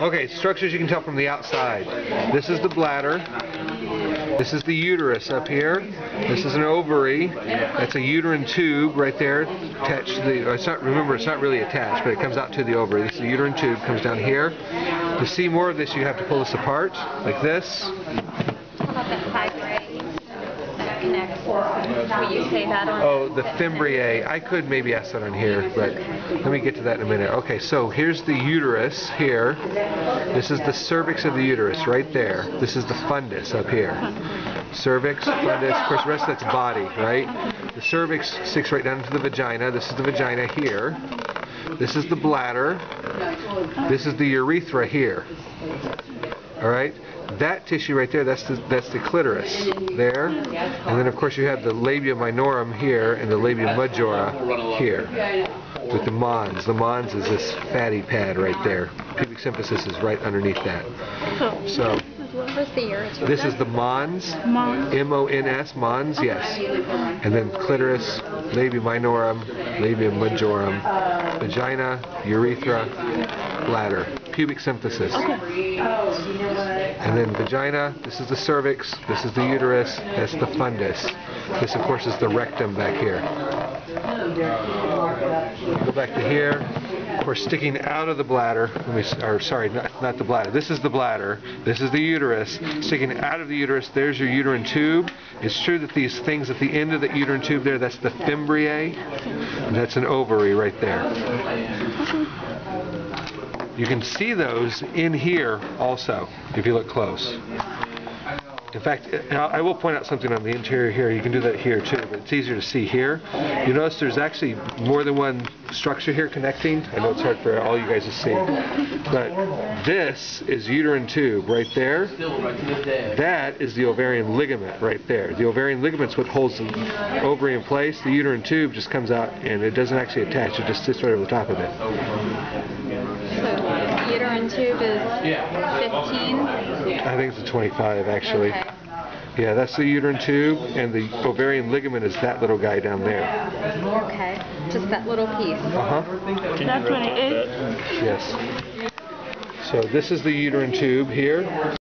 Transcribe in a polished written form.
Okay, structures you can tell from the outside. This is the bladder. This is the uterus up here. This is an ovary. That's a uterine tube right there. Attached to the. It's not. Remember, it's not really attached, but it comes out to the ovary. This is the uterine tube. Comes down here. To see more of this, you have to pull this apart like this. How about the fibroid that connects? Will you say that on? Oh, the fimbriae. I could maybe ask that on here, but let me get to that in a minute. Okay, so here's the uterus here. This is the cervix of the uterus right there. This is the fundus up here. Cervix, fundus. Of course, the rest of that's body, right? The cervix sticks right down into the vagina. This is the vagina here. This is the bladder. This is the urethra here. All right. That tissue right there, that's the clitoris there, and then of course you have the labia minorum here and the labia majora here with the mons. The mons is this fatty pad right there. Pubic symphysis is right underneath that. So this is the mons, M-O-N-S, mons, yes, and then clitoris, labia minorum, labia majorum, vagina, urethra, bladder, pubic symphysis. And then vagina, this is the cervix, this is the uterus, that's the fundus. This, of course, is the rectum back here. Go back to here. Of course, sticking out of the bladder, sorry, not the bladder. This is the bladder. This is the uterus. Sticking out of the uterus, there's your uterine tube. It's true that these things at the end of the uterine tube there, that's the fimbriae. And that's an ovary right there. You can see those in here also, if you look close. In fact, I will point out something on the interior here. You can do that here too, but it's easier to see here. You notice there's actually more than one structure here connecting. I know it's hard for all you guys to see. But this is uterine tube right there. That is the ovarian ligament right there. The ovarian ligament's what holds the ovary in place. The uterine tube just comes out and it doesn't actually attach. It just sits right over the top of it. So uterine tube is 15? I think it's a 25 actually. Okay. Yeah, that's the uterine tube, and the ovarian ligament is that little guy down there. Okay, just that little piece. Uh-huh. That's 28? Yes. So this is the uterine tube here.